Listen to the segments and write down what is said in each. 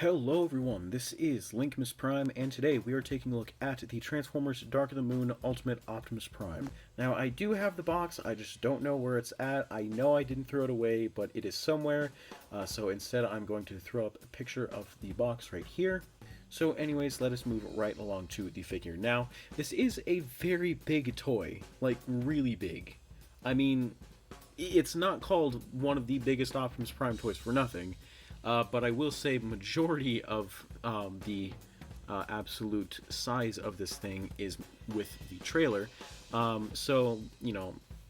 Hello everyone, this is Optimus Prime, and today we are taking a look at the Transformers Dark of the Moon Ultimate Optimus Prime. Now, I do have the box, I just don't know where it's at. I know I didn't throw it away, but it is somewhere, so instead I'm going to throw up a picture of the box right here. So anyways, let us move right along to the figure. Now, this is a very big toy, like really big. I mean, it's not called one of the biggest Optimus Prime toys for nothing. But I will say majority of the absolute size of this thing is with the trailer. So,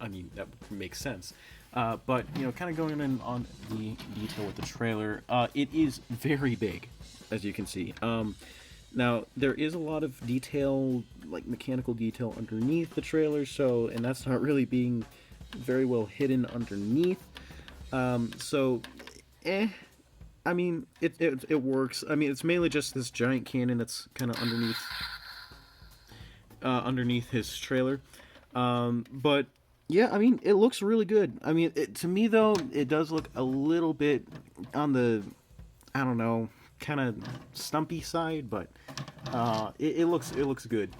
I mean, that makes sense. But, kind of going in on the detail with the trailer, it is very big, as you can see. Now, there is a lot of detail, like mechanical detail underneath the trailer, and that's not really being very well hidden underneath. So, I mean, it works. I mean, it's mainly just this giant cannon that's kind of underneath his trailer. But yeah, I mean, it looks really good. I mean, to me though, it does look a little bit on the, I don't know, kind of stumpy side, but it looks good.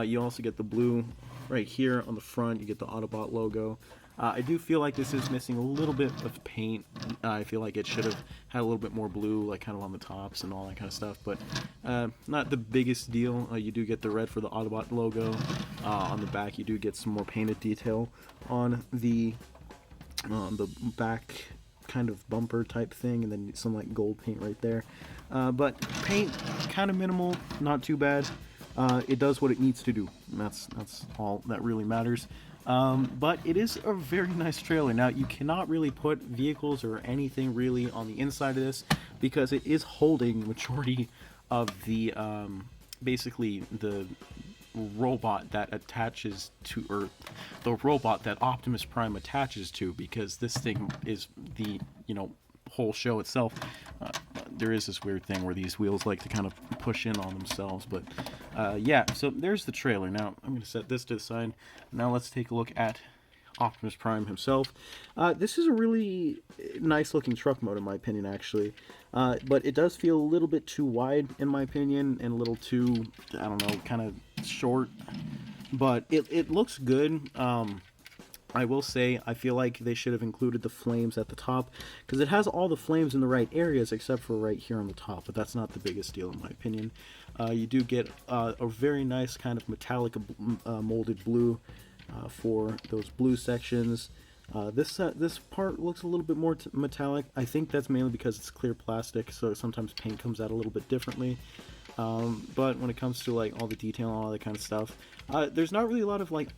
You also get the blue right here on the front. You get the Autobot logo. I do feel like this is missing a little bit of paint. I feel like it should have had a little bit more blue, like kind of on the tops and all that kind of stuff, but not the biggest deal. You do get the red for the Autobot logo. On the back, you do get some more painted detail on the back kind of bumper type thing, and then some like gold paint right there. But paint, kind of minimal, not too bad. It does what it needs to do, and that's all that really matters. But it is a very nice trailer. Now, you cannot really put vehicles or anything really on the inside of this because it is holding the majority of the, basically the robot that attaches to, or the robot that Optimus Prime attaches to, because this thing is the, whole show itself. There is this weird thing where these wheels like to kind of push in on themselves, but yeah, so there's the trailer. Now I'm going to set this to the side. Now let's take a look at Optimus Prime himself. This is a really nice looking truck mode in my opinion, actually, but it does feel a little bit too wide in my opinion, and a little too, I don't know, kind of short, but it looks good. I will say, I feel like they should have included the flames at the top, because it has all the flames in the right areas except for right here on the top, but that's not the biggest deal in my opinion. You do get a very nice kind of metallic molded blue for those blue sections. This part looks a little bit more metallic. I think that's mainly because it's clear plastic, so sometimes paint comes out a little bit differently. But when it comes to like all the detail and all that kind of stuff, there's not really a lot of like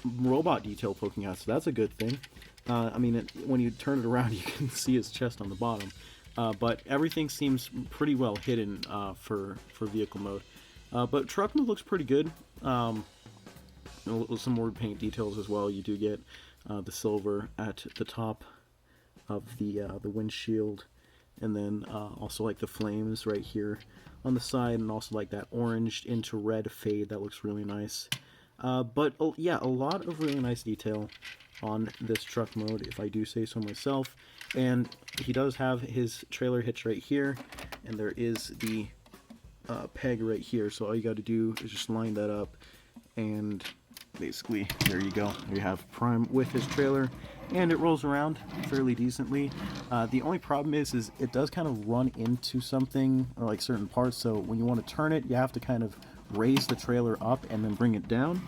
robot detail poking out, so that's a good thing. I mean, when you turn it around, you can see his chest on the bottom. But everything seems pretty well hidden for vehicle mode. But truck mode looks pretty good. Some more paint details as well. You do get the silver at the top of the windshield, and then also like the flames right here on the side, and also like that orange into red fade that looks really nice. But yeah, a lot of really nice detail on this truck mode, if I do say so myself. And he does have his trailer hitch right here, and there is the peg right here, so all you got to do is just line that up, and basically there you go. You have Prime with his trailer, and it rolls around fairly decently. The only problem is it does kind of run into something, or like certain parts, so when you want to turn it, you have to kind of raise the trailer up and then bring it down.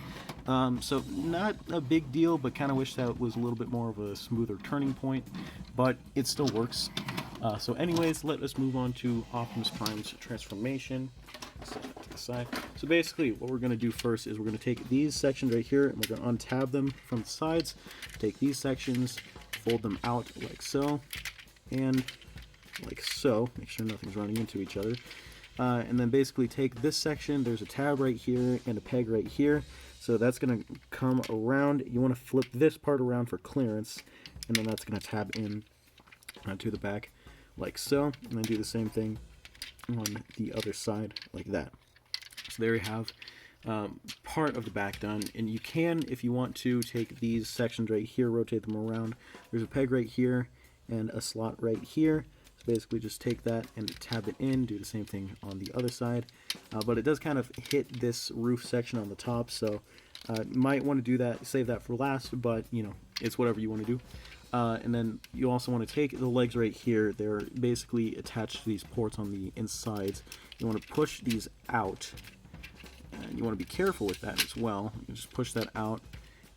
So not a big deal, but kind of wish that was a little bit more of a smoother turning point, but it still works. So anyways, let us move on to Optimus Prime's transformation. Set that to the side. So basically what we're going to do first is we're going to take these sections right here, and we're going to untab them from the sides, take these sections, fold them out like so, and like so, make sure nothing's running into each other, and then basically take this section, there's a tab right here and a peg right here, so that's going to come around. You want to flip this part around for clearance, and then that's going to tab in to the back like so, and then do the same thing on the other side like that. So there you have part of the back done, and you can, if you want to, take these sections right here, rotate them around. There's a peg right here and a slot right here. So basically just take that and tab it in, do the same thing on the other side. But it does kind of hit this roof section on the top, so you might want to do that, save that for last, but you know, it's whatever you want to do. And then you also want to take the legs right here. They're basically attached to these ports on the insides. You want to push these out, and you want to be careful with that as well. You just push that out,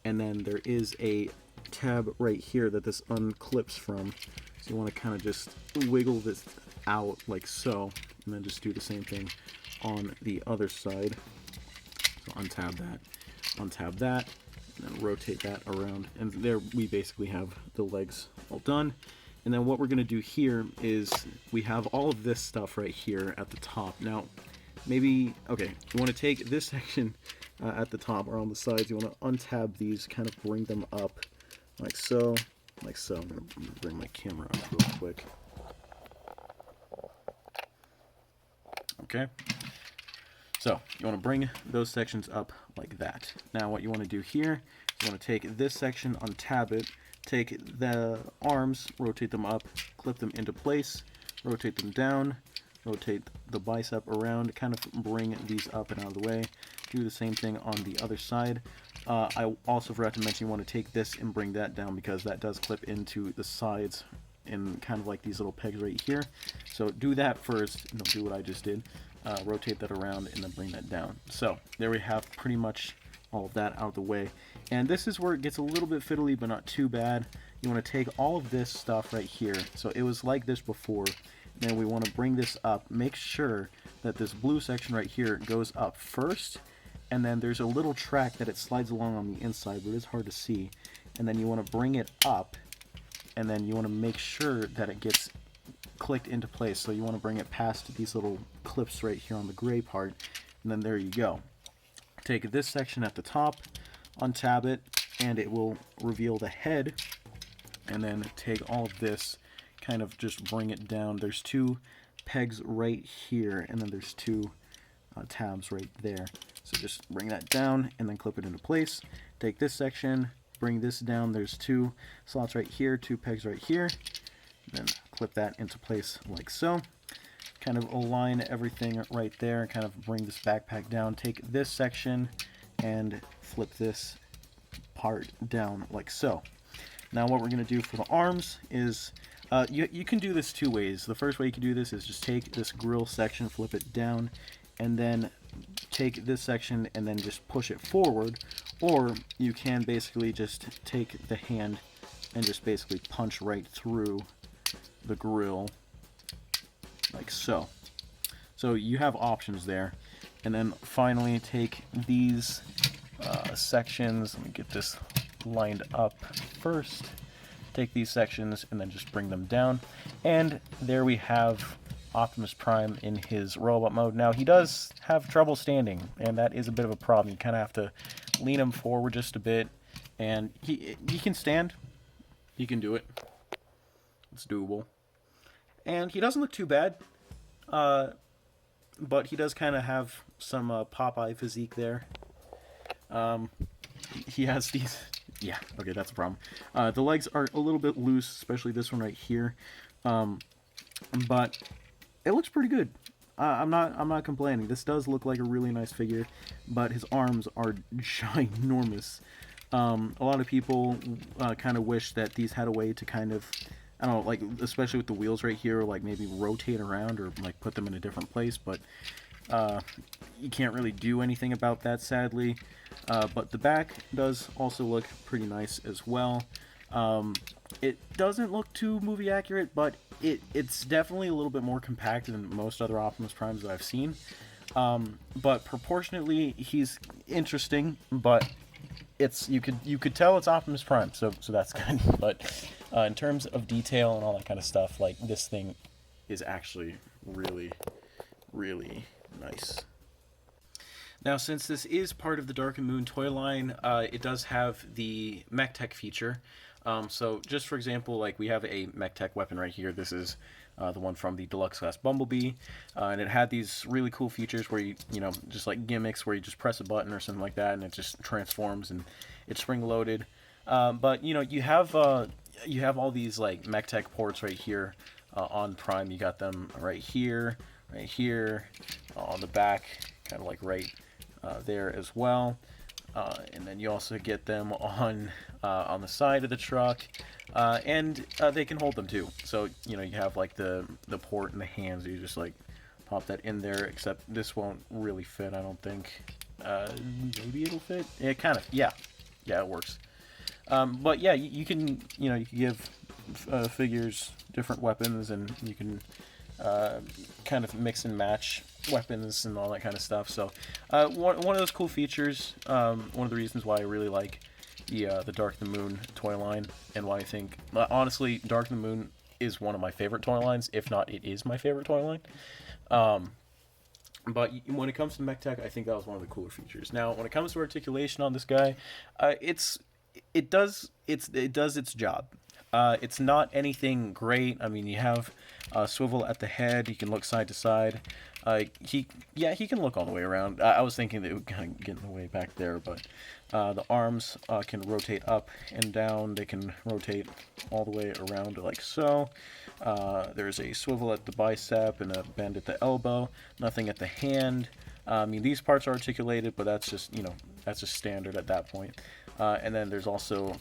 and then there is a tab right here that this unclips from. So you want to kind of just wiggle this out like so, and then just do the same thing on the other side. So untab that, and then rotate that around, and there we basically have the legs all done. And then what we're going to do here is we have all of this stuff right here at the top. Now, maybe, okay, you want to take this section at the top or on the sides, you want to untab these, kind of bring them up like so, like so. I'm going to bring my camera up real quick. Okay. So you want to bring those sections up like that. Now what you want to do here, you want to take this section, untab it, take the arms, rotate them up, clip them into place, rotate them down, rotate the bicep around, kind of bring these up and out of the way. Do the same thing on the other side. I also forgot to mention you want to take this and bring that down because that does clip into the sides in kind of like these little pegs right here. So do that first, and don't do what I just did. Rotate that around and then bring that down. So there we have pretty much all of that out of the way. And this is where it gets a little bit fiddly, but not too bad. You want to take all of this stuff right here. So it was like this before. Then we want to bring this up. Make sure that this blue section right here goes up first. And then there's a little track that it slides along on the inside, but it's hard to see. And then you want to bring it up. And then you want to make sure that it gets clicked into place. So you want to bring it past these little clips right here on the gray part, and then there you go. Take this section at the top, untab it, and it will reveal the head. And then take all of this, kind of just bring it down. There's two pegs right here, and then there's two tabs right there. So just bring that down and then clip it into place. Take this section, bring this down. There's two slots right here, two pegs right here. Then clip that into place like so. Kind of align everything right there, kind of bring this backpack down. Take this section and flip this part down like so. Now what we're going to do for the arms is, you can do this two ways. The first way you can do this is just take this grill section, flip it down, and then take this section and then just push it forward. Or you can basically just take the hand and just basically punch right through the grill like so. So you have options there. And then finally take these sections. Let me get this lined up first. Take these sections and then just bring them down. And there we have Optimus Prime in his robot mode. Now he does have trouble standing, and that is a bit of a problem. You kind of have to lean him forward just a bit, and he can stand. He can do it. It's doable. And he doesn't look too bad, but he does kind of have some Popeye physique there. He has these... Yeah, okay, that's a problem. The legs are a little bit loose, especially this one right here. But it looks pretty good. I'm not complaining. This does look like a really nice figure, but his arms are ginormous. A lot of people kind of wish that these had a way to kind of, I don't know, like, especially with the wheels right here, like maybe rotate around or like put them in a different place, but you can't really do anything about that, sadly. But the back does also look pretty nice as well. It doesn't look too movie accurate, but it's definitely a little bit more compact than most other Optimus Primes that I've seen. But proportionately, he's interesting, but you could tell it's Optimus Prime, so that's good. But in terms of detail and all that kind of stuff, like, this thing is actually really, really nice. Now, since this is part of the Dark and Moon toy line, it does have the mech tech feature. So just for example, like, we have a mech tech weapon right here. This is the one from the Deluxe Class Bumblebee, and it had these really cool features where you know, just like gimmicks where you just press a button or something like that, and it just transforms and it's spring loaded. But you know, you have all these like mech tech ports right here. on Prime, you got them right here, on the back, kind of like right there as well. And then you also get them on the side of the truck, and they can hold them too. So you have like the port and the hands. You just like pop that in there. Except this won't really fit, I don't think. Maybe it'll fit. It kind of, yeah, it works. But yeah, you can you can give figures different weapons, and you can kind of mix and match weapons and all that kind of stuff. So one of those cool features, one of the reasons why I really like the Dark the Moon toy line, and why I think honestly Dark the Moon is one of my favorite toy lines, if not it is my favorite toy line. But when it comes to mech tech, I think that was one of the cooler features. Now when it comes to articulation on this guy, it does its job. It's not anything great. I mean, you have swivel at the head. You can look side to side. He can look all the way around. I was thinking that it would kind of get in the way back there, but the arms can rotate up and down. They can rotate all the way around like so. There's a swivel at the bicep and a bend at the elbow. Nothing at the hand. I mean, these parts are articulated, but that's just that's just standard at that point. And then there's also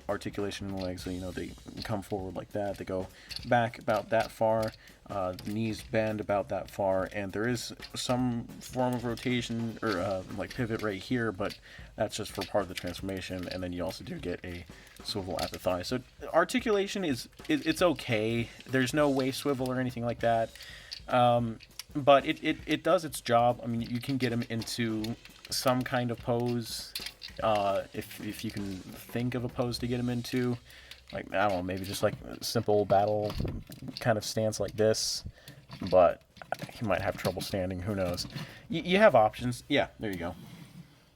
articulation in the legs, so they come forward like that, they go back about that far, the knees bend about that far, and there is some form of rotation or like pivot right here, but that's just for part of the transformation. And then you also do get a swivel at the thigh. So articulation it's okay. There's no waist swivel or anything like that, but it does its job. I mean, you can get him into some kind of pose. If you can think of a pose to get him into, like, I don't know, maybe just like a simple battle kind of stance like this, but he might have trouble standing, who knows. You have options. Yeah, there you go.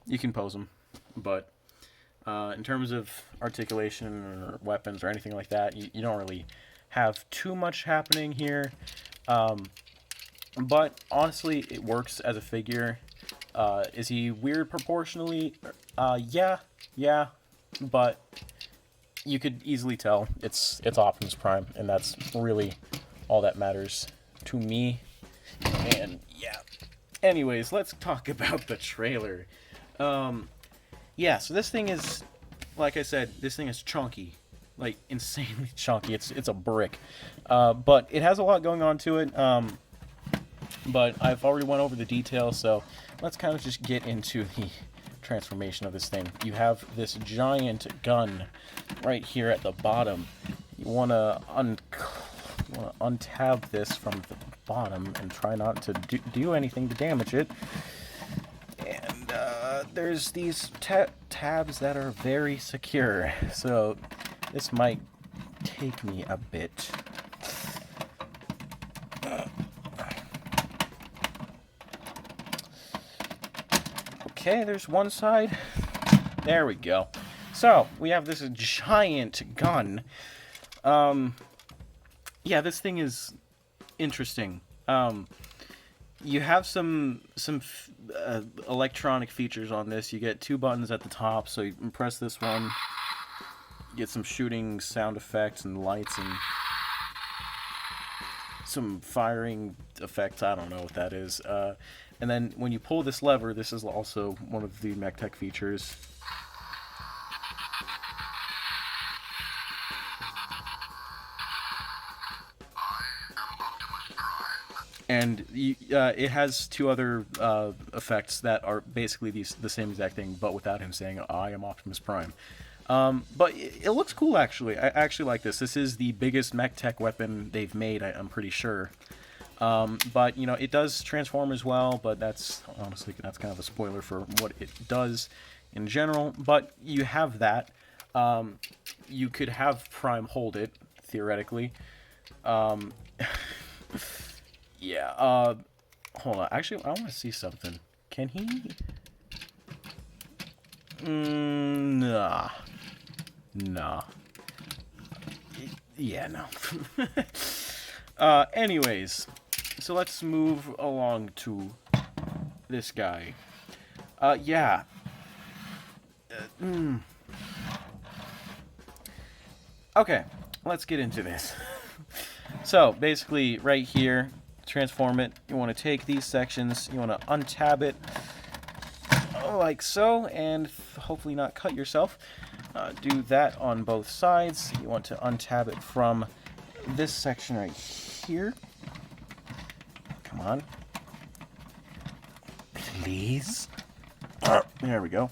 You can pose him, but in terms of articulation or weapons or anything like that, you don't really have too much happening here, but honestly it works as a figure. Is he weird proportionally? Yeah, but you could easily tell it's Optimus Prime, and that's really all that matters to me. And yeah. Anyways, let's talk about the trailer. Yeah, so this thing is, like I said, this thing is chunky, like insanely chunky. It's a brick, but it has a lot going on to it. But I've already went over the details, so let's kind of just get into the transformation of this thing. You have this giant gun right here at the bottom. You want to untab this from the bottom and try not to do anything to damage it. And there's these tabs that are very secure, so this might take me a bit. Okay, there's one side. There we go. So, we have this giant gun. Yeah, this thing is interesting. You have some electronic features on this. You get two buttons at the top, so you can press this one, get some shooting sound effects and lights and some firing effects. I don't know what that is. And then when you pull this lever, this is also one of the mech tech features. And it has two other effects that are basically the same exact thing, but without him saying, "I am Optimus Prime." But it looks cool, actually. I actually like this. This is the biggest mech tech weapon they've made, I'm pretty sure. But, it does transform as well, but that's kind of a spoiler for what it does in general. But you have that. You could have Prime hold it, theoretically. Yeah, hold on. Actually, I want to see something. Can he? Nah. Yeah, no. Anyways, so let's move along to this guy. Yeah. Okay, let's get into this. So basically right here, transform it. You want to take these sections, you want to untab it like so, and hopefully not cut yourself. Do that on both sides. You want to untab it from this section right here. Come on. Please. There we go.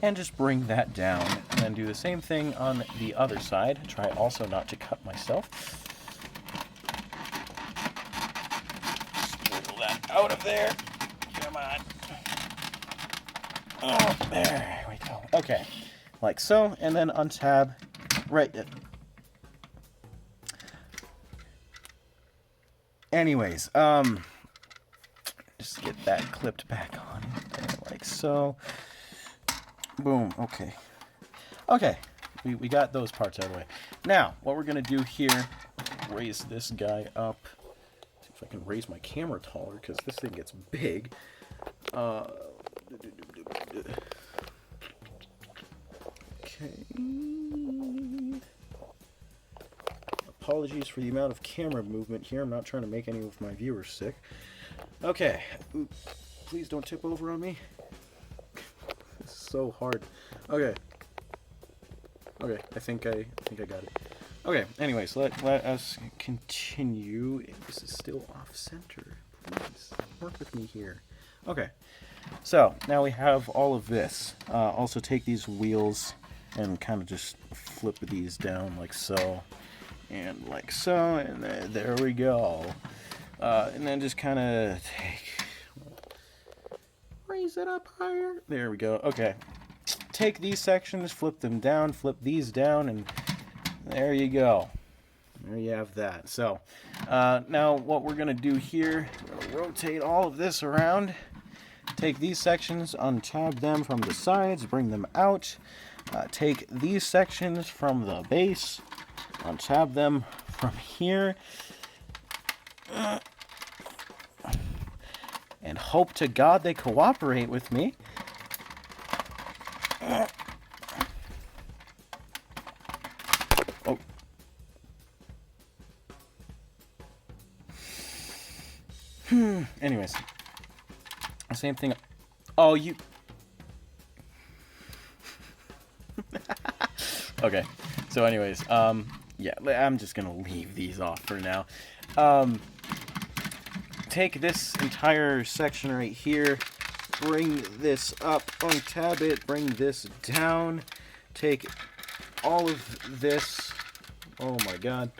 And just bring that down. And then do the same thing on the other side. Try also not to cut myself. Just pull that out of there. Come on. Oh, there we go. Okay. Like so. And then untab right. Anyways, just get that clipped back on there, like so. Boom. Okay. Okay. We got those parts out of the way. Now, what we're going to do here, raise this guy up. See if I can raise my camera taller, because this thing gets big. Okay. Apologies for the amount of camera movement here. I'm not trying to make any of my viewers sick. Okay. Ooh, please don't tip over on me. This is so hard. Okay. Okay, I think I got it. Okay, anyways, let us continue. This is still off center. Please work with me here. Okay. So, now we have all of this. Also take these wheels and kind of just flip these down like so. And like so, and there we go. And then just kind of raise it up higher. There we go. Okay. Take these sections, flip them down, flip these down, and there you go. There you have that. So, now what we're going to do here, we're going to rotate all of this around. Take these sections, untab them from the sides, bring them out. Take these sections from the base, untab them from here, and hope to God they cooperate with me. Oh. Anyways, same thing. Oh, you. Okay. So anyways, yeah, I'm just gonna leave these off for now. Take this entire section right here, bring this up, untab it, bring this down, take all of this. Oh my god.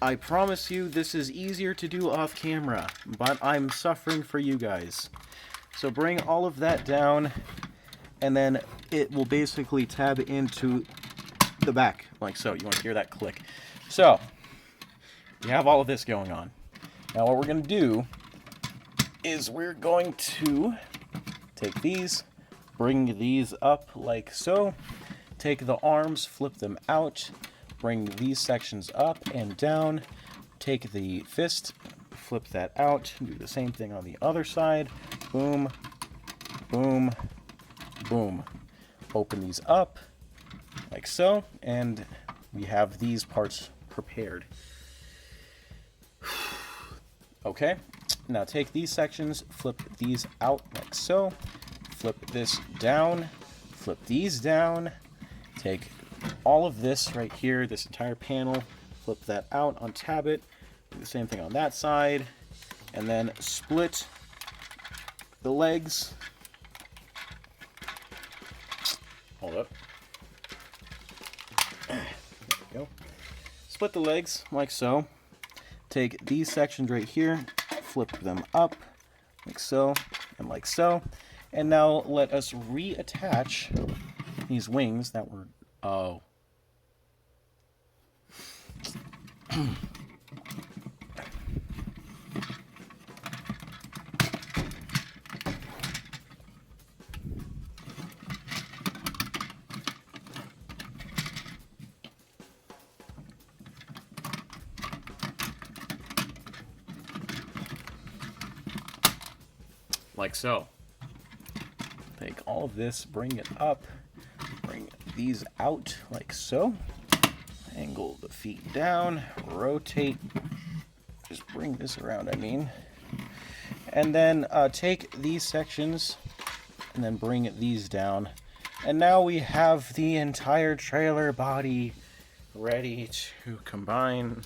I promise you this is easier to do off camera, but I'm suffering for you guys. So bring all of that down, and then it will basically tab into the back, like so. You want to hear that click. So, you have all of this going on. Now what we're going to do is we're going to take these, bring these up like so, take the arms, flip them out, bring these sections up and down, take the fist, flip that out, do the same thing on the other side, boom, boom, boom. Open these up like so, and we have these parts prepared. Okay, now take these sections, flip these out like so, flip this down, flip these down, take all of this right here, this entire panel, flip that out, untab it, do the same thing on that side, and then split the legs. Hold up. There we go. Split the legs like so. Take these sections right here, flip them up like so and like so. And now let us reattach these wings that were... Oh. Like so. Take all of this, bring it up, bring these out like so. Angle the feet down, rotate, just bring this around, I mean. And then take these sections and then bring these down. And now we have the entire trailer body ready to combine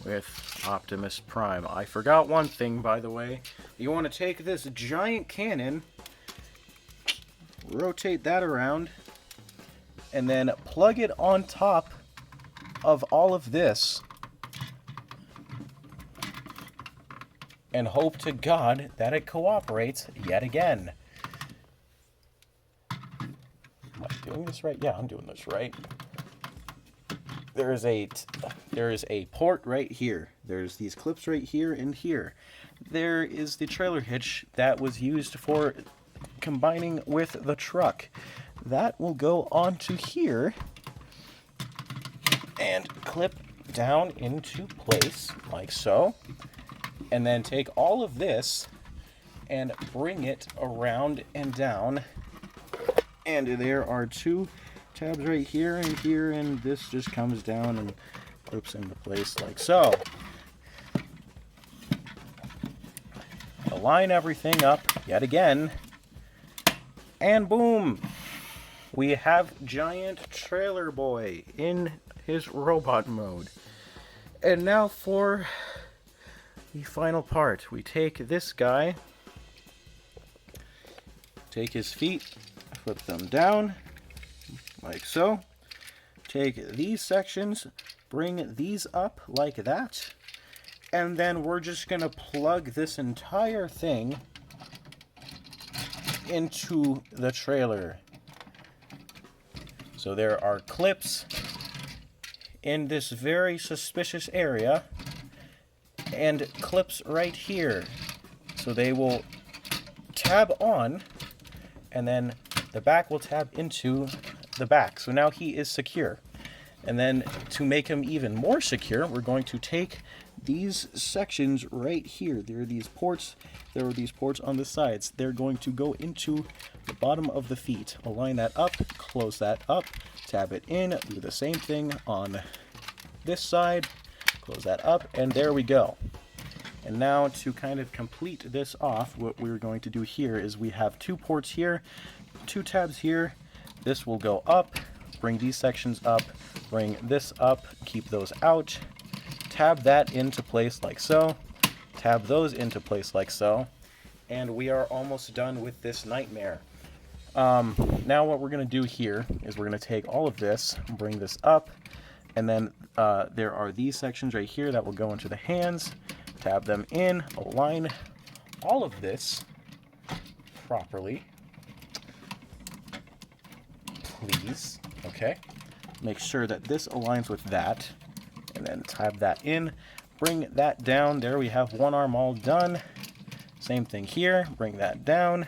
with Optimus Prime. I forgot one thing, by the way. You want to take this giant cannon, rotate that around, and then plug it on top of all of this, and hope to God that it cooperates yet again. Am I doing this right? Yeah, I'm doing this right. There is a port right here. There's these clips right here and here. There is the trailer hitch that was used for combining with the truck. That will go onto here and clip down into place like so. And then take all of this and bring it around and down. And there are two tabs right here, and this just comes down and clips into place like so. Align everything up yet again, and boom! We have Giant Trailer Boy in his robot mode. And now for the final part. We take this guy, take his feet, flip them down like so, take these sections, bring these up like that, and then we're just gonna plug this entire thing into the trailer. So there are clips in this very suspicious area and clips right here. So they will tab on, and then the back will tab into the back. So now he is secure. And then to make him even more secure, we're going to take these sections right here. There are these ports on the sides. They're going to go into the bottom of the feet. Align that up, close that up, tab it in, do the same thing on this side, close that up, and there we go. And now to kind of complete this off, what we're going to do here is we have two ports here, two tabs here. This will go up, bring these sections up, bring this up, keep those out, tab that into place like so, tab those into place like so, and we are almost done with this nightmare. Now what we're going to do here is we're going to take all of this, bring this up, and then there are these sections right here that will go into the hands, tab them in, align all of this properly, please. Okay, make sure that this aligns with that, and then tab that in, bring that down. There we have one arm all done. Same thing here, bring that down,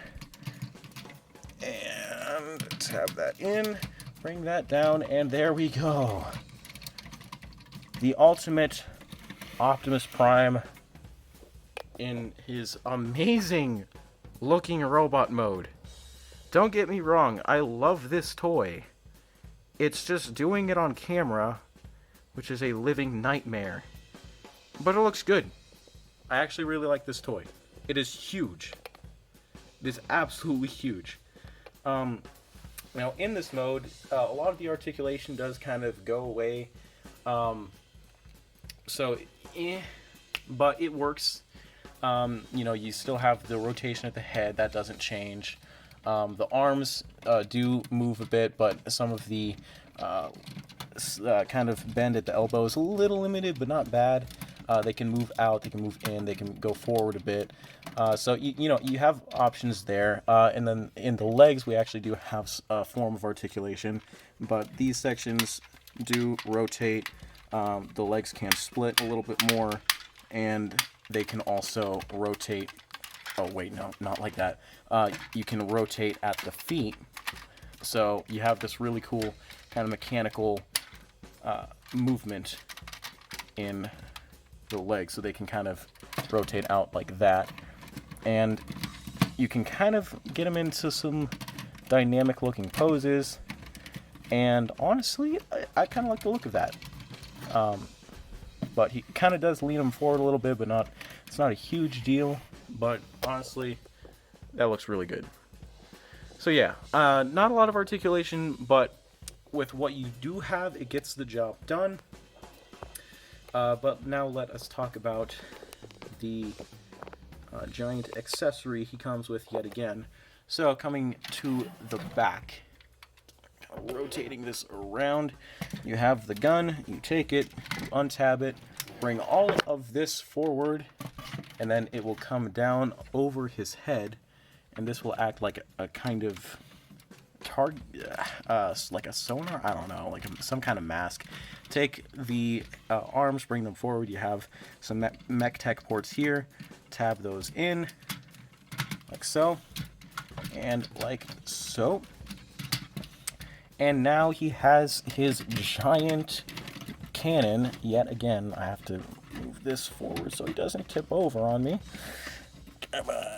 and tab that in, bring that down, and there we go. The ultimate Optimus Prime in his amazing looking robot mode. Don't get me wrong, I love this toy. It's just doing it on camera, which is a living nightmare. But it looks good. I actually really like this toy. It is huge. It is absolutely huge. Now in this mode, a lot of the articulation does kind of go away. But it works. You know, you still have the rotation at the head, that doesn't change. The arms do move a bit, but some of the kind of bend at the elbow is a little limited, but not bad. They can move out, they can move in, they can go forward a bit. So you know, you have options there. And then in the legs, we actually do have a form of articulation, but these sections do rotate. The legs can split a little bit more, and they can also rotate. Oh wait, no, not like that. You can rotate at the feet, so you have this really cool kind of mechanical movement in the legs, so they can kind of rotate out like that, and you can kind of get them into some dynamic looking poses, and honestly, I kind of like the look of that. But he kind of does lean him forward a little bit, but it's not a huge deal. But honestly, that looks really good. So yeah, not a lot of articulation, but with what you do have, it gets the job done. But now let us talk about the giant accessory he comes with yet again. So coming to the back, kind of rotating this around, you have the gun, you take it, you untab it, bring all of this forward, and then it will come down over his head, and this will act like a kind of target, like a sonar, I don't know, like some kind of mask. Take the arms, bring them forward. You have some mech tech ports here. Tab those in, like so, and like so. And now he has his giant cannon. Yet again, I have to move this forward so he doesn't tip over on me. Come on.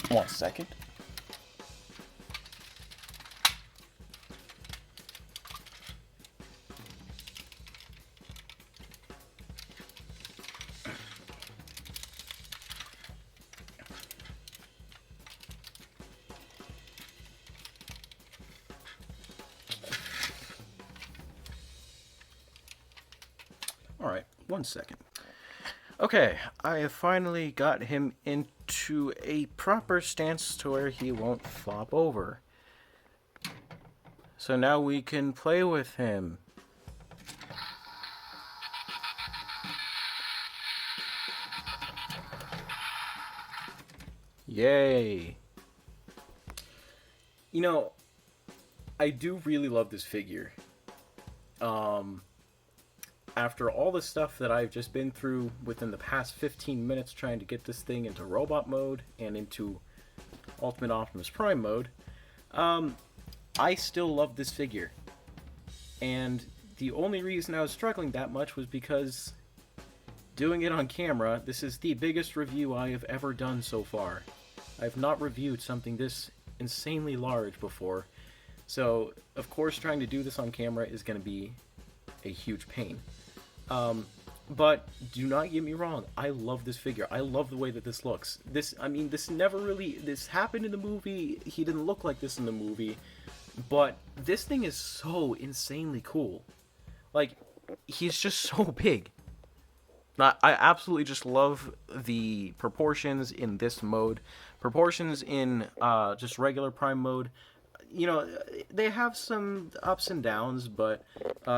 1 second. Alright, 1 second. Okay, I have finally got him into a proper stance to where he won't flop over. So now we can play with him. Yay! You know, I do really love this figure. After all the stuff that I've just been through within the past 15 minutes trying to get this thing into robot mode and into Ultimate Optimus Prime mode, I still love this figure. And the only reason I was struggling that much was because doing it on camera, this is the biggest review I have ever done so far. I have not reviewed something this insanely large before. So, of course, trying to do this on camera is going to be a huge pain. But do not get me wrong, I love this figure. I love the way that this looks. This happened in the movie. He didn't look like this in the movie, but this thing is so insanely cool. Like, he's just so big. I absolutely just love the proportions in this mode. Proportions in just regular Prime mode, you know, they have some ups and downs, but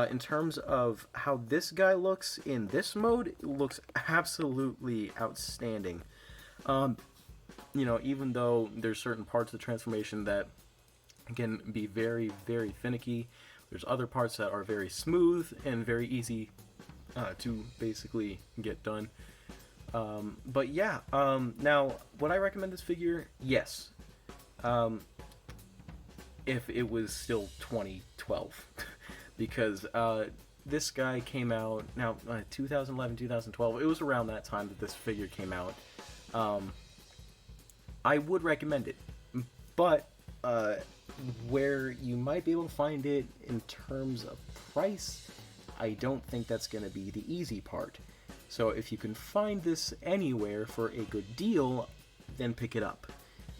in terms of how this guy looks in this mode, it looks absolutely outstanding. You know, even though there's certain parts of the transformation that can be very, very finicky, there's other parts that are very smooth and very easy to basically get done. But yeah, now, would I recommend this figure? Yes. If it was still 2012. Because this guy came out, now, 2011, 2012, it was around that time that this figure came out. I would recommend it. But where you might be able to find it in terms of price, I don't think that's going to be the easy part. So if you can find this anywhere for a good deal, then pick it up.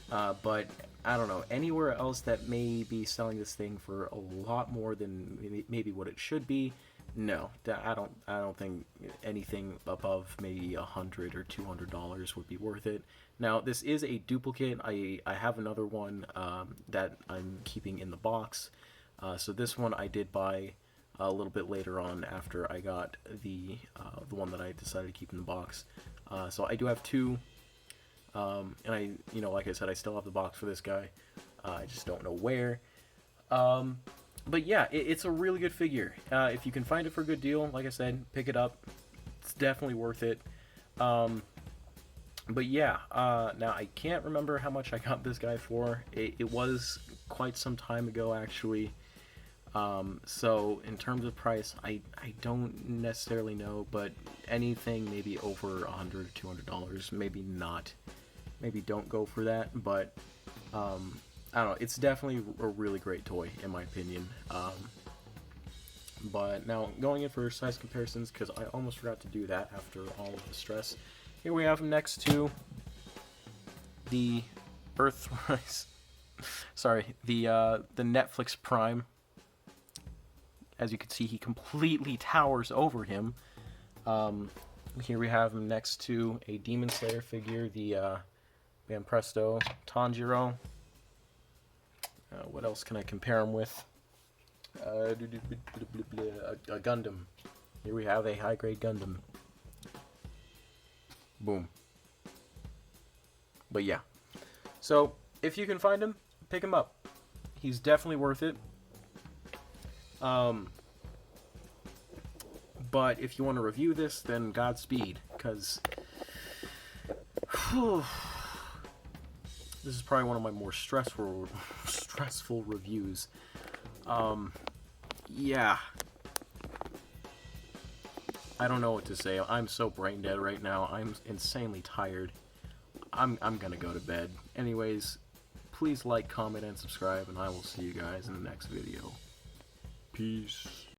But I don't know, anywhere else that may be selling this thing for a lot more than maybe what it should be, no, I don't think anything above maybe $100 or $200 would be worth it. Now, this is a duplicate. I have another one that I'm keeping in the box. So this one I did buy a little bit later on after I got the one that I decided to keep in the box. So I do have two. And like I said, I still have the box for this guy. I just don't know where. But yeah, it's a really good figure. If you can find it for a good deal, like I said, pick it up. It's definitely worth it. But yeah, now I can't remember how much I got this guy for. It was quite some time ago, actually. So in terms of price, I don't necessarily know, but anything maybe over $100 or $200, maybe not. Maybe don't go for that, but I don't know, it's definitely a really great toy, in my opinion. But now, going in for size comparisons, because I almost forgot to do that after all of the stress. Here we have him next to the Earthrise. Sorry, the Netflix Prime. As you can see, he completely towers over him. Here we have him next to a Demon Slayer figure, the Van Presto Tanjiro. What else can I compare him with? A Gundam. Here we have a high-grade Gundam. Boom. But yeah. So, if you can find him, pick him up. He's definitely worth it. But if you want to review this, then Godspeed, because this is probably one of my more stressful reviews. Yeah. I don't know what to say. I'm so brain dead right now. I'm insanely tired. I'm gonna go to bed. Anyways, please like, comment, and subscribe, and I will see you guys in the next video. Peace.